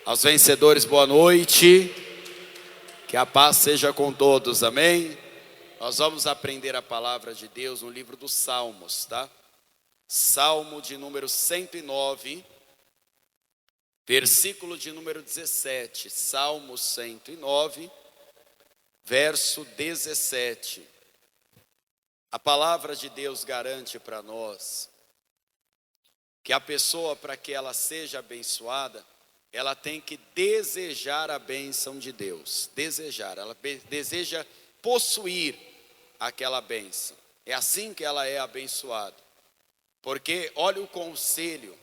Aos vencedores, boa noite. Que a paz seja com todos, amém? Nós vamos aprender a palavra de Deus no livro dos Salmos, tá? Salmo de número 109, versículo de número 17. Salmo 109, verso 17. A palavra de Deus garante para nós que a pessoa, para que ela seja abençoada, ela tem que desejar a bênção de Deus. Desejar, ela deseja possuir aquela bênção. É assim que ela é abençoada. Porque olha o conselho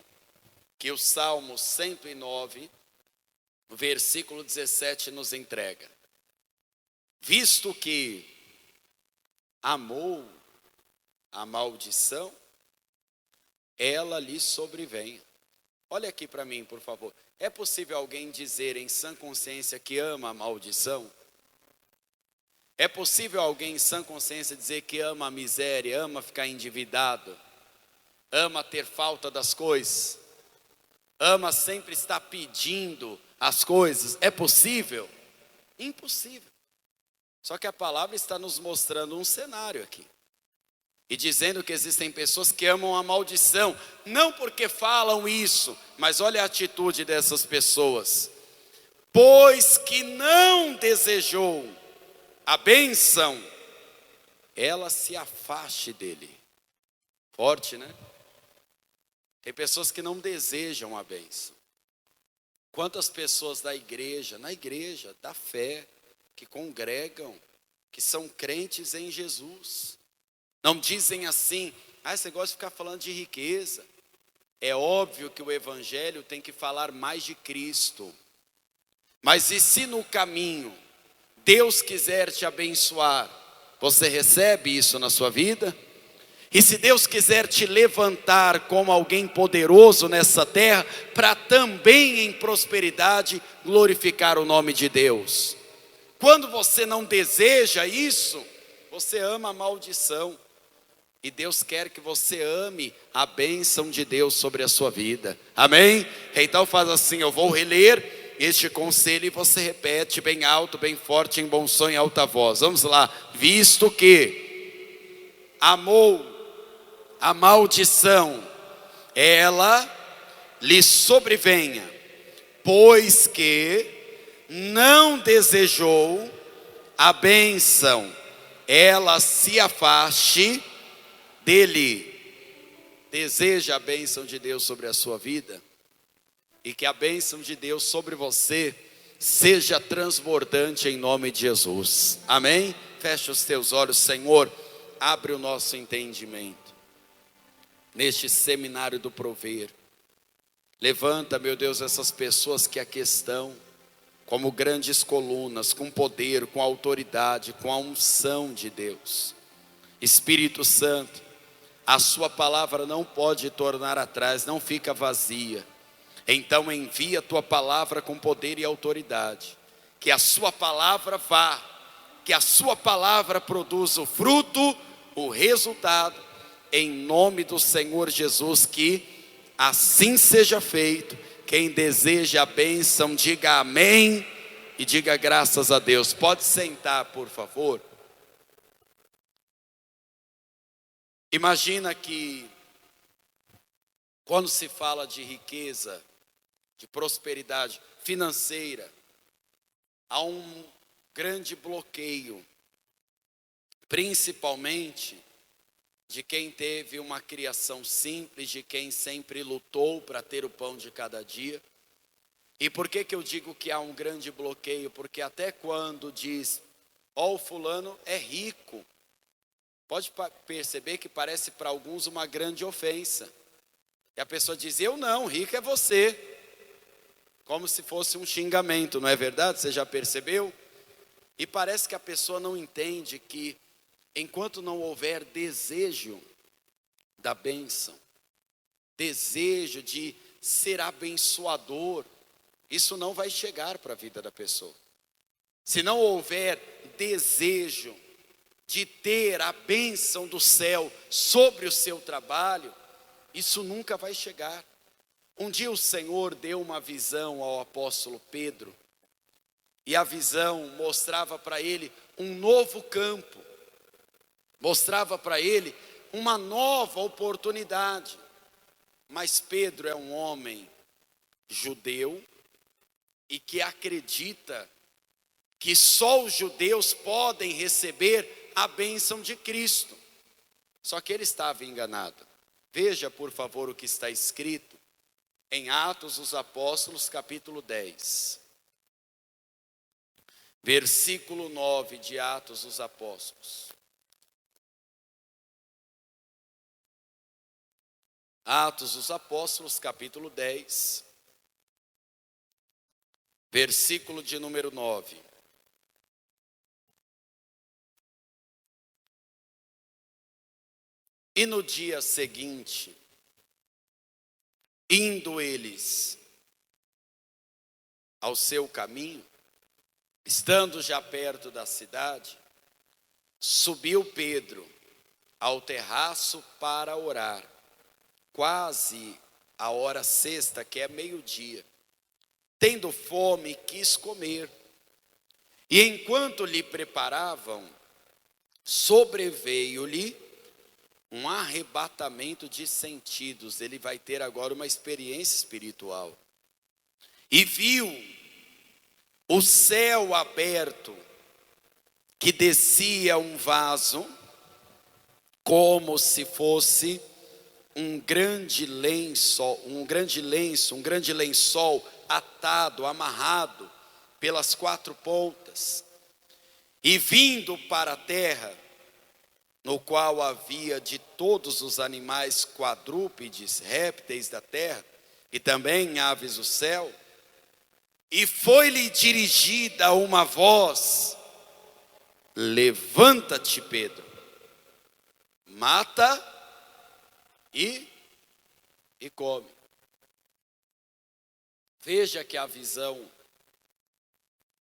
que o Salmo 109, versículo 17 nos entrega. Visto que amou a maldição, ela lhe sobrevém. Olha aqui para mim, por favor. É possível alguém dizer em sã consciência que ama a maldição? É possível alguém em sã consciência dizer que ama a miséria, ama ficar endividado, ama ter falta das coisas, ama sempre estar pedindo as coisas? É possível? Impossível. Só que a palavra está nos mostrando um cenário aqui. E dizendo que existem pessoas que amam a maldição, não porque falam isso, mas olha a atitude dessas pessoas. Pois que não desejou a bênção, ela se afaste dele. Forte, né? Tem pessoas que não desejam a bênção. Quantas pessoas da igreja, na igreja, da fé, que congregam, que são crentes em Jesus, não dizem assim: você gosta de ficar falando de riqueza. É óbvio que o evangelho tem que falar mais de Cristo. Mas e se no caminho Deus quiser te abençoar, você recebe isso na sua vida? E se Deus quiser te levantar como alguém poderoso nessa terra, para também em prosperidade glorificar o nome de Deus. Quando você não deseja isso, você ama a maldição. E Deus quer que você ame a bênção de Deus sobre a sua vida. Amém? Então faz assim, eu vou reler este conselho e você repete bem alto, bem forte, em bom som, em alta voz. Vamos lá. Visto que amou a maldição, ela lhe sobrevenha. Pois que não desejou a bênção, ela se afaste dele. Deseja a bênção de Deus sobre a sua vida, e que a bênção de Deus sobre você seja transbordante em nome de Jesus. Amém? Feche os teus olhos. Senhor, abre o nosso entendimento neste seminário do prover. Levanta, meu Deus, essas pessoas que aqui estão como grandes colunas, com poder, com autoridade, com a unção de Deus. Espírito Santo, a sua palavra não pode tornar atrás, não fica vazia. Então envia a tua palavra com poder e autoridade. Que a sua palavra vá, que a sua palavra produza o fruto, o resultado, em nome do Senhor Jesus, que assim seja feito. Quem deseja a bênção, diga amém e diga graças a Deus. Pode sentar, por favor. Imagina que quando se fala de riqueza, de prosperidade financeira, há um grande bloqueio, principalmente de quem teve uma criação simples, de quem sempre lutou para ter o pão de cada dia. E por que eu digo que há um grande bloqueio? Porque até quando diz, o fulano é rico, pode perceber que parece para alguns uma grande ofensa. E a pessoa diz, eu não, rico é você. Como se fosse um xingamento, não é verdade? Você já percebeu? E parece que a pessoa não entende que enquanto não houver desejo da bênção, desejo de ser abençoador, isso não vai chegar para a vida da pessoa. Se não houver desejo de ter a bênção do céu sobre o seu trabalho, isso nunca vai chegar. Um dia o Senhor deu uma visão ao apóstolo Pedro, e a visão mostrava para ele um novo campo, mostrava para ele uma nova oportunidade. Mas Pedro é um homem judeu e que acredita que só os judeus podem receber a bênção de Cristo. Só que ele estava enganado. Veja, por favor, o que está escrito em Atos dos Apóstolos, capítulo 10. Versículo 9 de Atos dos Apóstolos. Atos dos Apóstolos, capítulo 10, versículo de número 9. E no dia seguinte, indo eles ao seu caminho, estando já perto da cidade, subiu Pedro ao terraço para orar, quase a hora sexta, que é meio-dia. Tendo fome, quis comer. E enquanto lhe preparavam, sobreveio-lhe um arrebatamento de sentidos. Ele vai ter agora uma experiência espiritual. E viu o céu aberto, que descia um vaso, como se fosse um grande lençol atado, amarrado pelas quatro pontas, e vindo para a terra, no qual havia de todos os animais quadrúpedes, répteis da terra, e também aves do céu, e foi-lhe dirigida uma voz: levanta-te, Pedro, mata e come. Veja que a visão,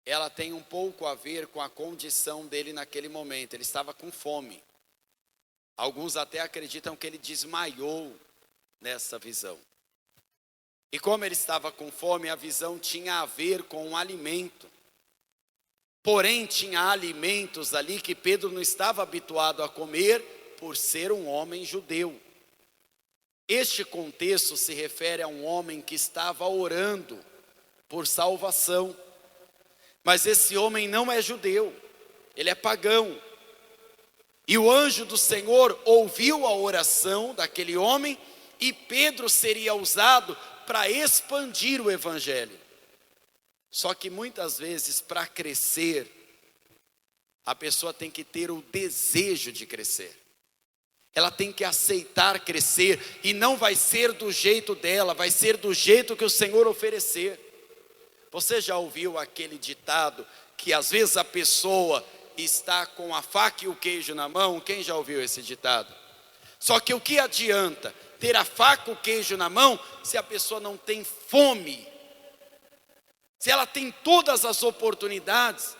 ela tem um pouco a ver com a condição dele naquele momento. Ele estava com fome. Alguns até acreditam que ele desmaiou nessa visão. E como ele estava com fome, a visão tinha a ver com um alimento. Porém, tinha alimentos ali que Pedro não estava habituado a comer por ser um homem judeu. Este contexto se refere a um homem que estava orando por salvação. Mas esse homem não é judeu, ele é pagão. E o anjo do Senhor ouviu a oração daquele homem, e Pedro seria usado para expandir o evangelho. Só que muitas vezes, para crescer, a pessoa tem que ter o desejo de crescer. Ela tem que aceitar crescer, e não vai ser do jeito dela, vai ser do jeito que o Senhor oferecer. Você já ouviu aquele ditado que às vezes a pessoa está com a faca e o queijo na mão? Quem já ouviu esse ditado? Só que o que adianta ter a faca e o queijo na mão se a pessoa não tem fome? Se ela tem todas as oportunidades,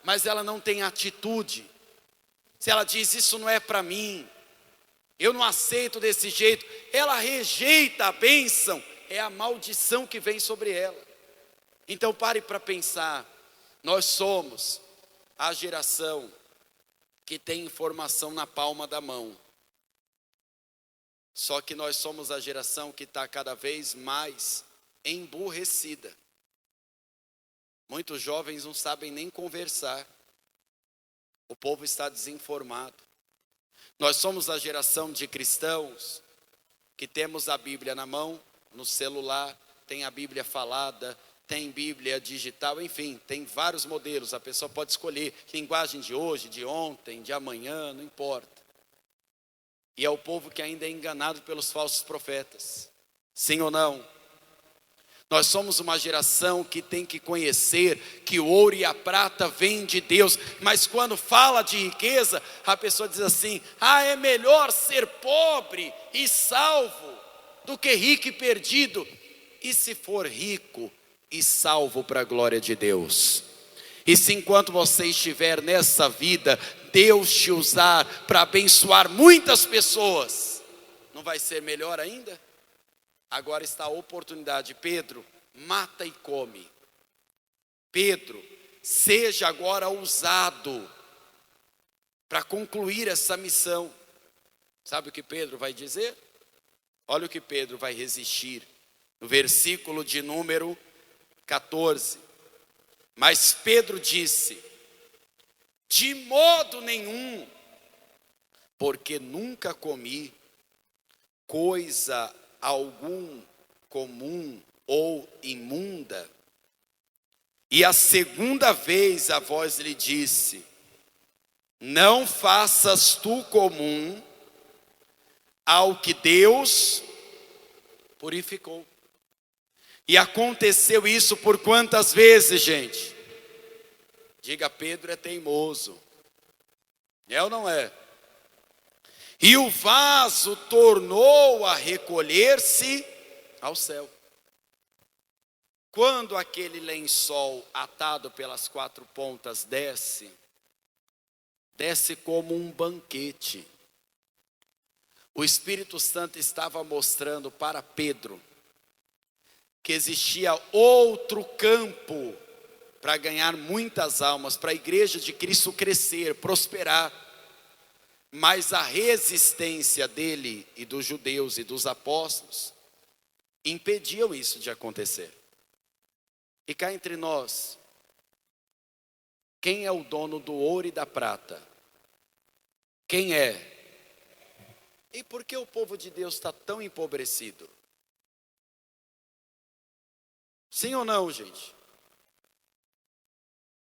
mas ela não tem atitude. Se ela diz: isso não é para mim, eu não aceito desse jeito, ela rejeita a bênção, é a maldição que vem sobre ela. Então pare para pensar, nós somos a geração que tem informação na palma da mão. Só que nós somos a geração que está cada vez mais emburrecida. Muitos jovens não sabem nem conversar. O povo está desinformado. Nós somos a geração de cristãos que temos a Bíblia na mão, no celular, tem a Bíblia falada, tem Bíblia digital, enfim, tem vários modelos. A pessoa pode escolher linguagem de hoje, de ontem, de amanhã, não importa. E é o povo que ainda é enganado pelos falsos profetas. Sim ou não? Nós somos uma geração que tem que conhecer que o ouro e a prata vêm de Deus. Mas quando fala de riqueza, a pessoa diz assim: é melhor ser pobre e salvo do que rico e perdido. E se for rico e salvo para a glória de Deus? E se enquanto você estiver nessa vida, Deus te usar para abençoar muitas pessoas, não vai ser melhor ainda? Agora está a oportunidade. Pedro, mata e come. Pedro, seja agora usado para concluir essa missão. Sabe o que Pedro vai dizer? Olha o que Pedro vai resistir. No versículo de número 14. Mas Pedro disse: de modo nenhum, porque nunca comi coisa algum comum ou imunda. E a segunda vez a voz lhe disse: não faças tu comum ao que Deus purificou. E aconteceu isso por quantas vezes, gente? Diga, Pedro é teimoso. É ou não é? E o vaso tornou a recolher-se ao céu. Quando aquele lençol atado pelas 4 pontas desce como um banquete. O Espírito Santo estava mostrando para Pedro que existia outro campo para ganhar muitas almas, para a igreja de Cristo crescer, prosperar. Mas a resistência dele e dos judeus e dos apóstolos impediam isso de acontecer. E cá entre nós, quem é o dono do ouro e da prata? Quem é? E por que o povo de Deus está tão empobrecido? Sim ou não, gente?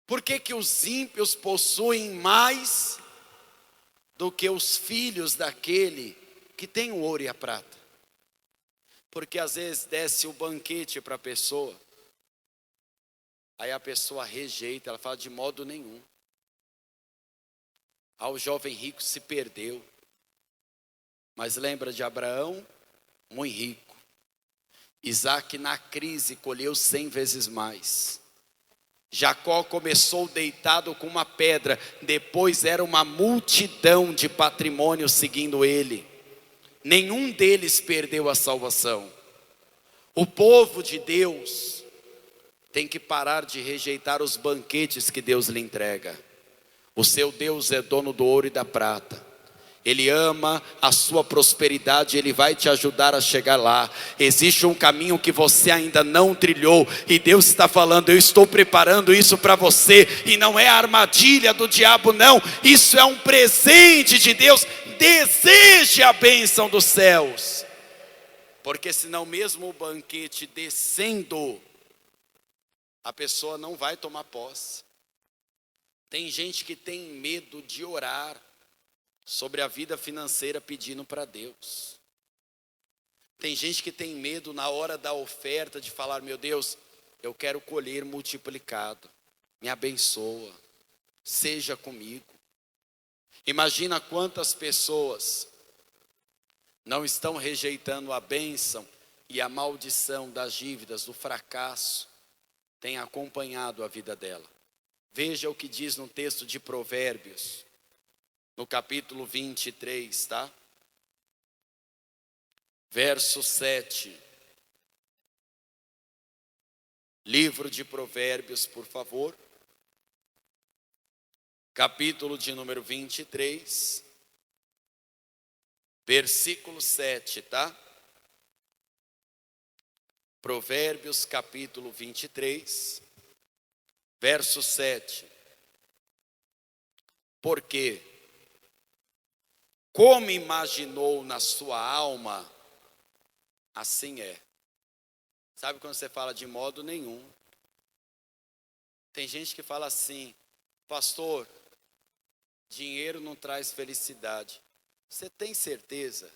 Por que que os ímpios possuem mais do que os filhos daquele que tem o ouro e a prata? Porque às vezes desce o banquete para a pessoa, aí a pessoa rejeita, ela fala: de modo nenhum. O jovem rico se perdeu. Mas lembra de Abraão? Muito rico. Isaac na crise colheu 100 vezes mais. Jacó começou deitado com uma pedra, depois era uma multidão de patrimônio seguindo ele. Nenhum deles perdeu a salvação. O povo de Deus tem que parar de rejeitar os banquetes que Deus lhe entrega. O seu Deus é dono do ouro e da prata. Ele ama a sua prosperidade, Ele vai te ajudar a chegar lá. Existe um caminho que você ainda não trilhou, e Deus está falando: eu estou preparando isso para você. E não é a armadilha do diabo, não. Isso é um presente de Deus. Deseje a bênção dos céus, porque senão mesmo o banquete descendo, a pessoa não vai tomar posse. Tem gente que tem medo de orar sobre a vida financeira pedindo para Deus. Tem gente que tem medo na hora da oferta de falar: meu Deus, eu quero colher multiplicado, me abençoa, seja comigo. Imagina quantas pessoas não estão rejeitando a bênção, e a maldição das dívidas, do fracasso, tem acompanhado a vida dela. Veja o que diz no texto de Provérbios, no capítulo 23, tá? Verso 7. Livro de Provérbios, por favor. Capítulo de número 23. Versículo 7, tá? Provérbios, capítulo 23. Verso 7. Porque como imaginou na sua alma, assim é. Sabe quando você fala de modo nenhum? Tem gente que fala assim: pastor, dinheiro não traz felicidade. Você tem certeza?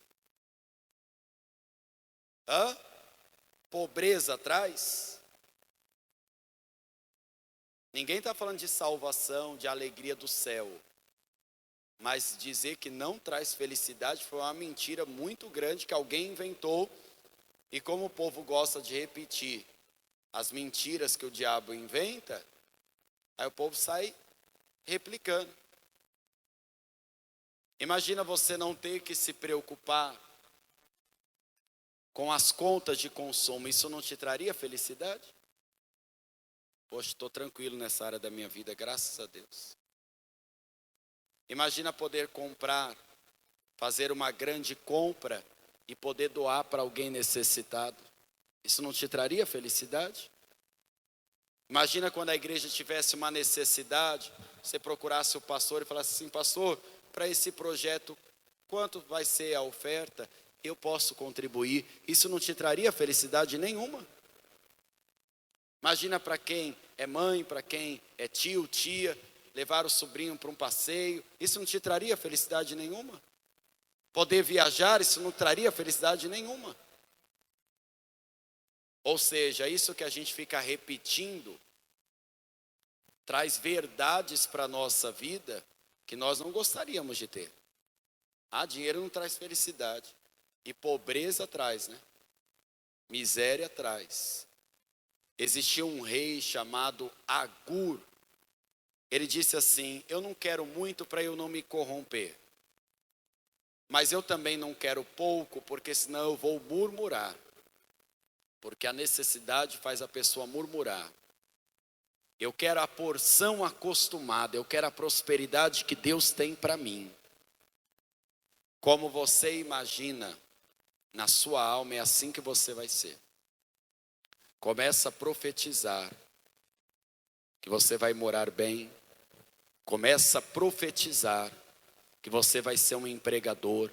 Pobreza traz? Ninguém está falando de salvação, de alegria do céu. Mas dizer que não traz felicidade foi uma mentira muito grande que alguém inventou. E como o povo gosta de repetir as mentiras que o diabo inventa, aí o povo sai replicando. Imagina você não ter que se preocupar com as contas de consumo, isso não te traria felicidade? Poxa, estou tranquilo nessa área da minha vida, graças a Deus. Imagina poder comprar, fazer uma grande compra e poder doar para alguém necessitado. Isso não te traria felicidade? Imagina quando a igreja tivesse uma necessidade, você procurasse o pastor e falasse assim: pastor, para esse projeto, quanto vai ser a oferta? Eu posso contribuir. Isso não te traria felicidade nenhuma? Imagina para quem é mãe, para quem é tio, tia, levar o sobrinho para um passeio. Isso não te traria felicidade nenhuma? Poder viajar, isso não traria felicidade nenhuma. Ou seja, isso que a gente fica repetindo, traz verdades para a nossa vida que nós não gostaríamos de ter. Dinheiro não traz felicidade. E pobreza traz, né? Miséria traz. Existia um rei chamado Agur. Ele disse assim: eu não quero muito para eu não me corromper. Mas eu também não quero pouco, porque senão eu vou murmurar. Porque a necessidade faz a pessoa murmurar. Eu quero a porção acostumada, eu quero a prosperidade que Deus tem para mim. Como você imagina, na sua alma é assim que você vai ser. Começa a profetizar que você vai morar bem. Começa a profetizar que você vai ser um empregador.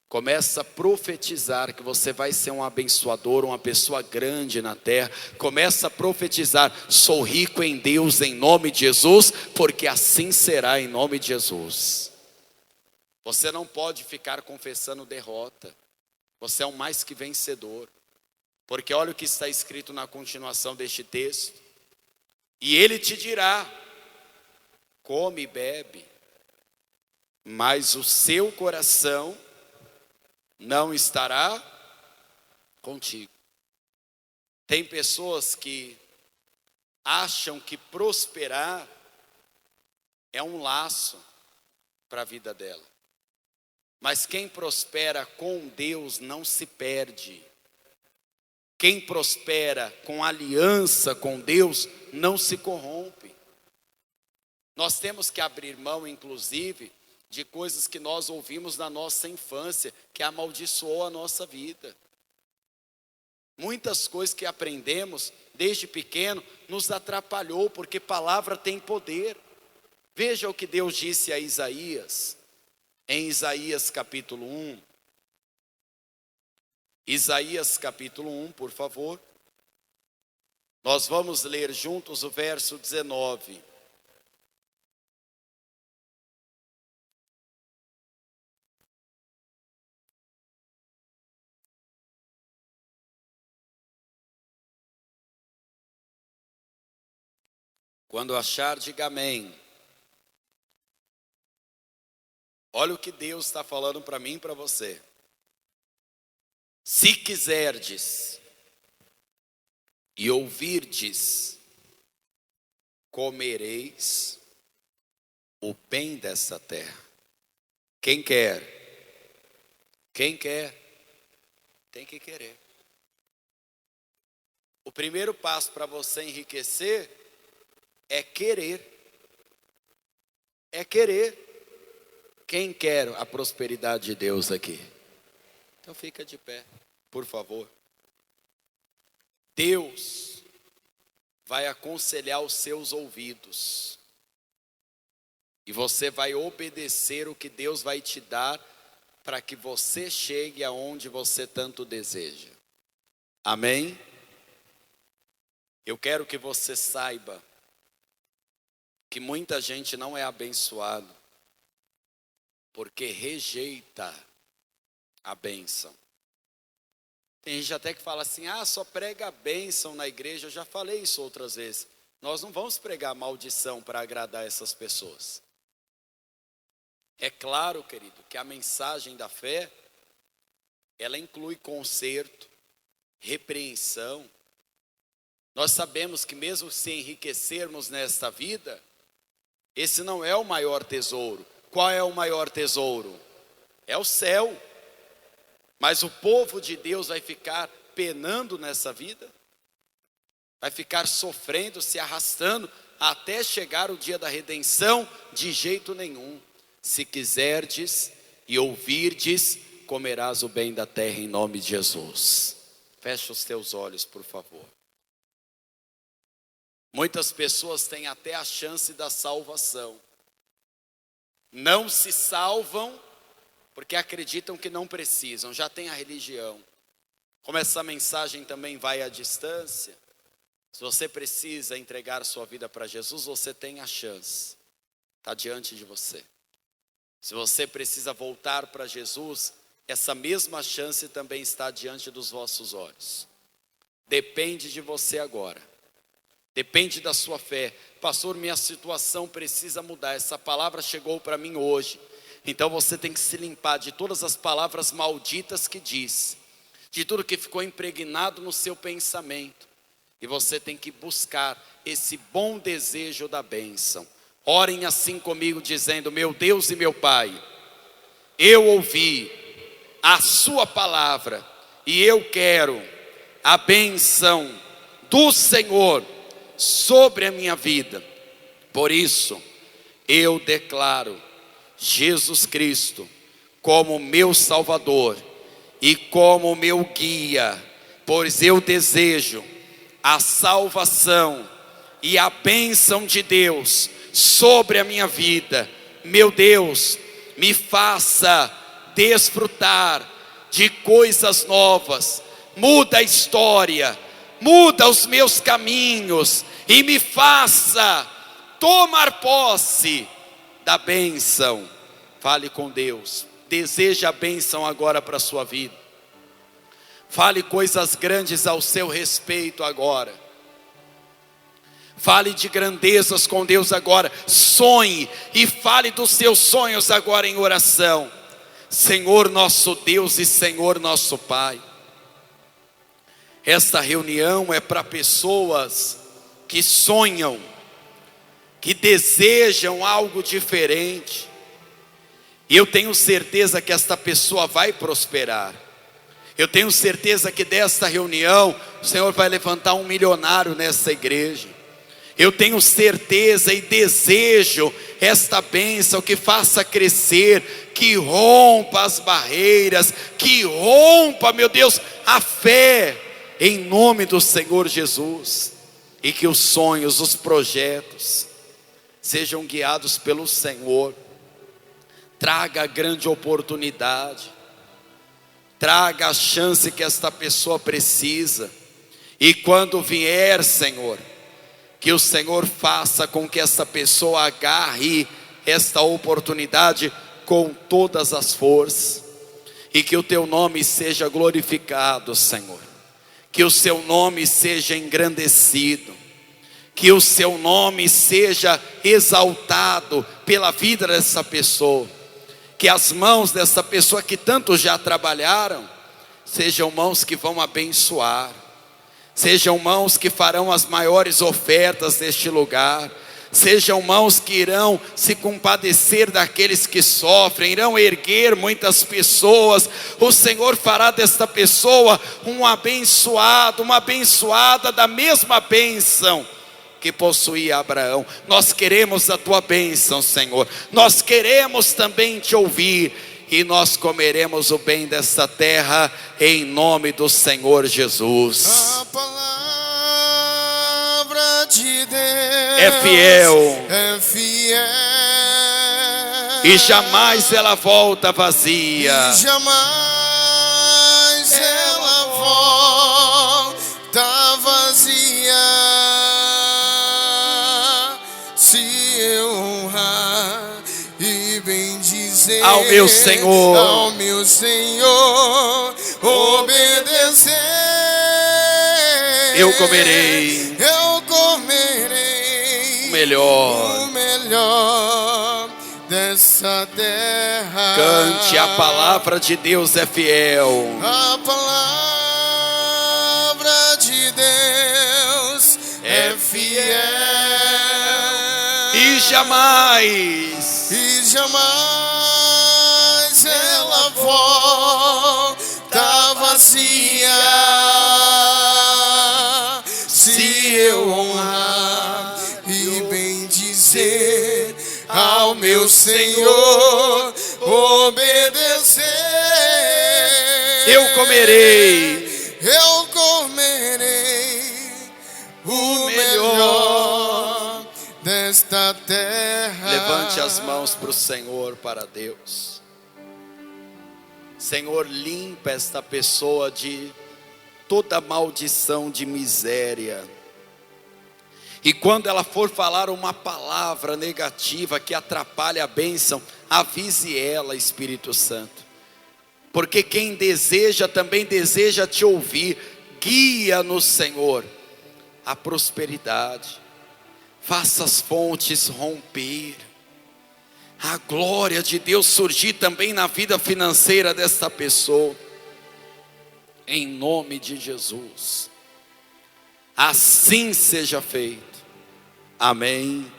Começa a profetizar que você vai ser um abençoador, uma pessoa grande na terra. Começa a profetizar: sou rico em Deus em nome de Jesus, porque assim será em nome de Jesus. Você não pode ficar confessando derrota. Você é um mais que vencedor. Porque olha o que está escrito na continuação deste texto. E ele te dirá: come e bebe, mas o seu coração não estará contigo. Tem pessoas que acham que prosperar é um laço para a vida dela. Mas quem prospera com Deus não se perde. Quem prospera com aliança com Deus não se corrompe. Nós temos que abrir mão, inclusive, de coisas que nós ouvimos na nossa infância, que amaldiçoou a nossa vida. Muitas coisas que aprendemos desde pequeno nos atrapalhou, porque palavra tem poder. Veja o que Deus disse a Isaías, em Isaías capítulo 1. Isaías capítulo 1, por favor. Nós vamos ler juntos o verso 19. Quando achar, diga amém. Olha o que Deus está falando para mim e para você. Se quiserdes e ouvirdes, comereis o bem dessa terra. Quem quer? Quem quer? Tem que querer. O primeiro passo para você enriquecer é querer. É querer. Quem quer a prosperidade de Deus aqui? Então fica de pé, por favor. Deus vai aconselhar os seus ouvidos. E você vai obedecer o que Deus vai te dar para que você chegue aonde você tanto deseja. Amém? Eu quero que você saiba que muita gente não é abençoado porque rejeita a bênção. Tem gente até que fala assim: só prega a bênção na igreja. Eu já falei isso outras vezes. Nós não vamos pregar maldição para agradar essas pessoas. É claro, querido, que a mensagem da fé, ela inclui conserto, repreensão. Nós sabemos que mesmo se enriquecermos nesta vida, esse não é o maior tesouro. Qual é o maior tesouro? É o céu. Mas o povo de Deus vai ficar penando nessa vida? Vai ficar sofrendo, se arrastando, até chegar o dia da redenção? De jeito nenhum. Se quiserdes e ouvirdes, comerás o bem da terra em nome de Jesus. Fecha os teus olhos, por favor. Muitas pessoas têm até a chance da salvação. Não se salvam porque acreditam que não precisam, já tem a religião. Como essa mensagem também vai à distância, se você precisa entregar sua vida para Jesus, você tem a chance. Está diante de você. Se você precisa voltar para Jesus, essa mesma chance também está diante dos vossos olhos. Depende de você agora. Depende da sua fé. Pastor, minha situação precisa mudar. Essa palavra chegou para mim hoje. Então você tem que se limpar de todas as palavras malditas que diz, de tudo que ficou impregnado no seu pensamento. E você tem que buscar esse bom desejo da bênção. Orem assim comigo, dizendo: meu Deus e meu Pai, eu ouvi a sua palavra e eu quero a bênção do Senhor sobre a minha vida. Por isso, eu declaro Jesus Cristo como meu Salvador e como meu guia, pois eu desejo a salvação e a bênção de Deus sobre a minha vida. Meu Deus, me faça desfrutar de coisas novas, muda a história, muda os meus caminhos e me faça tomar posse da bênção. Fale com Deus, deseja a bênção agora para a sua vida. Fale coisas grandes ao seu respeito agora. Fale de grandezas com Deus agora. Sonhe e fale dos seus sonhos agora em oração. Senhor nosso Deus e Senhor nosso Pai, esta reunião é para pessoas que sonham, que desejam algo diferente. E eu tenho certeza que esta pessoa vai prosperar. Eu tenho certeza que desta reunião o Senhor vai levantar um milionário nessa igreja. Eu tenho certeza e desejo esta bênção que faça crescer, que rompa as barreiras, que rompa, meu Deus, a fé, em nome do Senhor Jesus. E que os sonhos, os projetos sejam guiados pelo Senhor. Traga a grande oportunidade, traga a chance que esta pessoa precisa. E quando vier, Senhor, que o Senhor faça com que essa pessoa agarre esta oportunidade com todas as forças. E que o teu nome seja glorificado, Senhor. Que o seu nome seja engrandecido. Que o seu nome seja exaltado pela vida dessa pessoa. Que as mãos dessa pessoa que tanto já trabalharam sejam mãos que vão abençoar. Sejam mãos que farão as maiores ofertas neste lugar. Sejam mãos que irão se compadecer daqueles que sofrem, irão erguer muitas pessoas. O Senhor fará desta pessoa um abençoado, uma abençoada da mesma bênção que possuía Abraão. Nós queremos a tua bênção, Senhor. Nós queremos também te ouvir. E nós comeremos o bem desta terra em nome do Senhor Jesus. A palavra de Deus É fiel, é fiel, e jamais ela volta vazia. e jamais ela volta vazia. Se eu honrar e bendizer Ao meu Senhor, obedecer, eu comerei o melhor dessa terra. Cante, a palavra de Deus é fiel. A palavra de Deus é fiel, E jamais ela volta eu honrar e bendizer, ao meu Senhor obedecer. Eu comerei o melhor desta terra. Levante as mãos para o Senhor, para Deus. Senhor, limpa esta pessoa de toda maldição de miséria. E quando ela for falar uma palavra negativa que atrapalhe a bênção, avise ela, Espírito Santo. Porque quem deseja também deseja te ouvir. Guia-nos, Senhor, a prosperidade. Faça as fontes romper. A glória de Deus surgir também na vida financeira desta pessoa. Em nome de Jesus. Assim seja feito. Amém.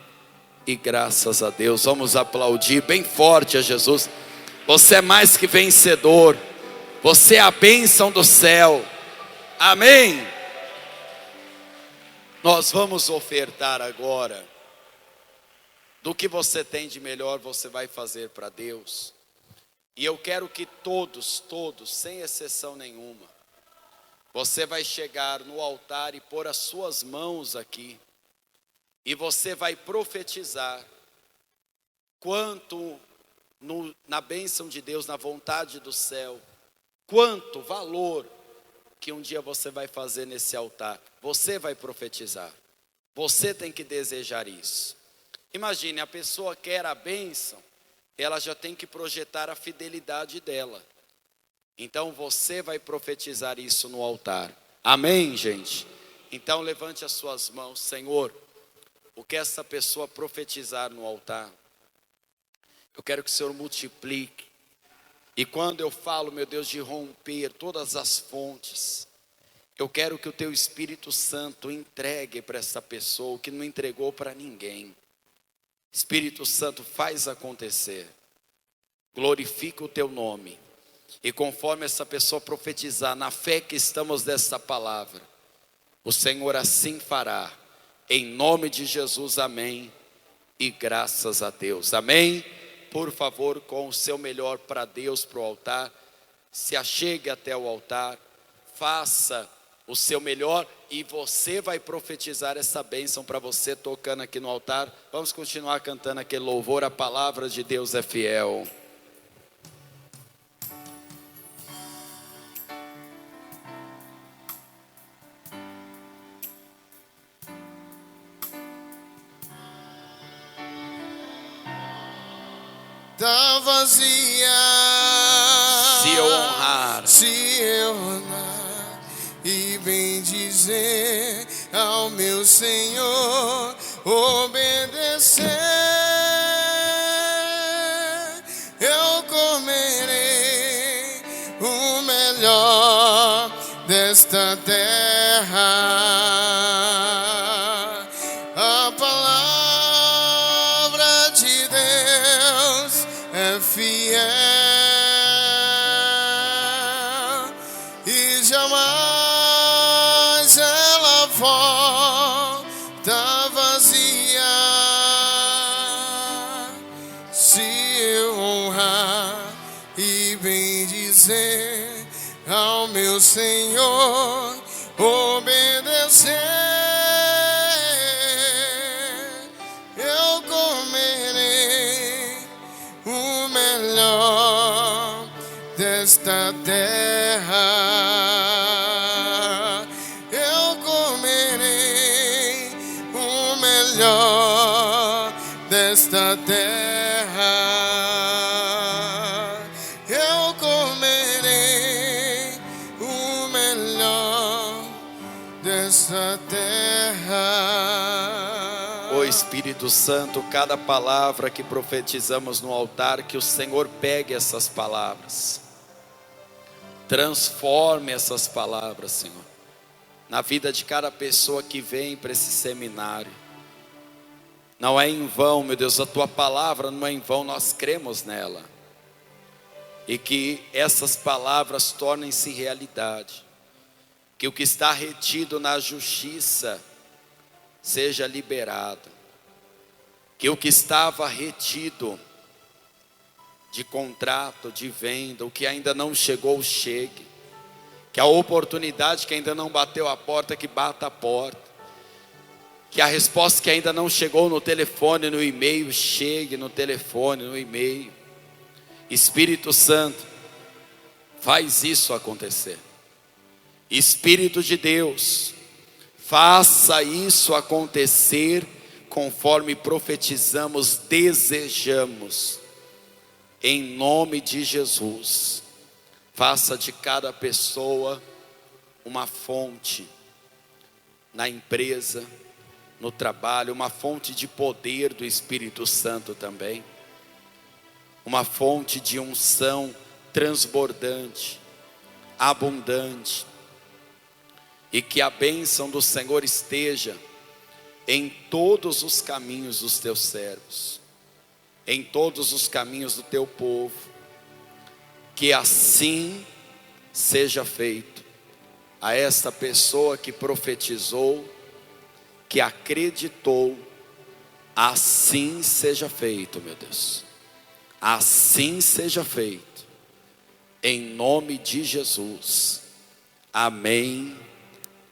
E graças a Deus. Vamos aplaudir bem forte a Jesus. Você é mais que vencedor. Você é a bênção do céu. Amém. Nós vamos ofertar agora. Do que você tem de melhor, você vai fazer para Deus. E eu quero que todos, sem exceção nenhuma, você vai chegar no altar e pôr as suas mãos aqui. E você vai profetizar quanto na bênção de Deus, na vontade do céu, quanto valor que um dia você vai fazer nesse altar. Você vai profetizar. Você tem que desejar isso. Imagine, a pessoa quer a bênção, ela já tem que projetar a fidelidade dela. Então você vai profetizar isso no altar. Amém, gente? Então levante as suas mãos. Senhor, o que essa pessoa profetizar no altar, eu quero que o Senhor multiplique. E quando eu falo, meu Deus, de romper todas as fontes, eu quero que o teu Espírito Santo entregue para essa pessoa o que não entregou para ninguém. Espírito Santo, faz acontecer. Glorifica o teu nome. E conforme essa pessoa profetizar, na fé que estamos dessa palavra, o Senhor assim fará. Em nome de Jesus, amém. E graças a Deus, amém. Por favor, com o seu melhor para Deus, para o altar. Se achegue até o altar. Faça o seu melhor. E você vai profetizar essa bênção para você tocando aqui no altar. Vamos continuar cantando aquele louvor. A palavra de Deus é fiel. Tá vazia Se eu honrar e bendizer, ao meu Senhor obedecer, eu comerei o melhor desta terra. A palavra de Deus é fiel e jamais ela volta vazia. Se eu honrar e bendizer, ao meu Senhor obedecer, eu comerei o melhor desta terra. Eu comerei o melhor desta terra. Eu comerei o melhor desta terra. Ô Espírito Santo, cada palavra que profetizamos no altar, que o Senhor pegue essas palavras, transforme essas palavras, Senhor, na vida de cada pessoa que vem para esse seminário. Não é em vão, meu Deus, a tua palavra não é em vão, nós cremos nela. E que essas palavras tornem-se realidade. Que o que está retido na justiça seja liberado. Que o que estava retido de contrato, de venda, o que ainda não chegou, chegue. Que a oportunidade que ainda não bateu a porta, que bata a porta. Que a resposta que ainda não chegou no telefone, no e-mail, chegue no telefone, no e-mail. Espírito Santo, faz isso acontecer. Espírito de Deus, faça isso acontecer conforme profetizamos, desejamos. Em nome de Jesus, faça de cada pessoa uma fonte na empresa, no trabalho, uma fonte de poder do Espírito Santo também, uma fonte de unção transbordante, abundante, e que a bênção do Senhor esteja em todos os caminhos dos teus servos, em todos os caminhos do teu povo. Que assim seja feito. A esta pessoa que profetizou, que acreditou, assim seja feito, meu Deus. Assim seja feito, em nome de Jesus. Amém,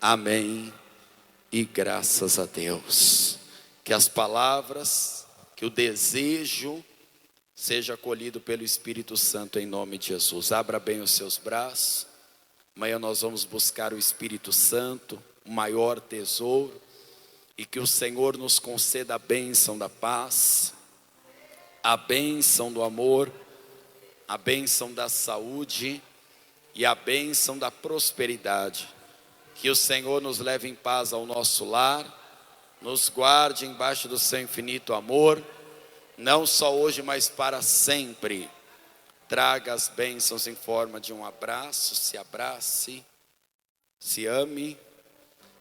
amém e graças a Deus. Que as palavras, que o desejo seja acolhido pelo Espírito Santo em nome de Jesus. Abra bem os seus braços. Amanhã nós vamos buscar o Espírito Santo, o maior tesouro, e que o Senhor nos conceda a bênção da paz, a bênção do amor, a bênção da saúde e a bênção da prosperidade. Que o Senhor nos leve em paz ao nosso lar, nos guarde embaixo do seu infinito amor, não só hoje, mas para sempre. Traga as bênçãos em forma de um abraço, se abrace, se ame,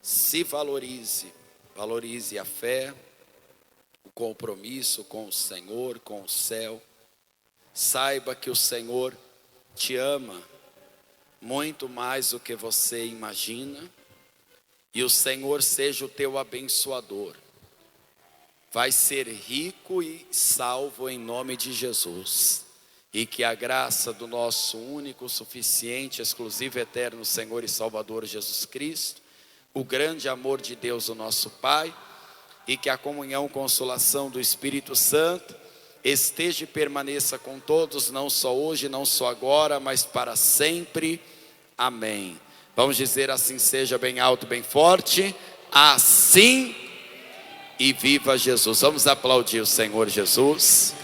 se valorize. Valorize a fé, o compromisso com o Senhor, com o céu. Saiba que o Senhor te ama muito mais do que você imagina, e o Senhor seja o teu abençoador. Vai ser rico e salvo em nome de Jesus, e que a graça do nosso único, suficiente, exclusivo, eterno Senhor e Salvador Jesus Cristo, o grande amor de Deus, o nosso Pai, e que a comunhão, consolação do Espírito Santo esteja e permaneça com todos, não só hoje, não só agora, mas para sempre. Amém. Vamos dizer assim seja, bem alto, bem forte. Assim, e viva Jesus. Vamos aplaudir o Senhor Jesus.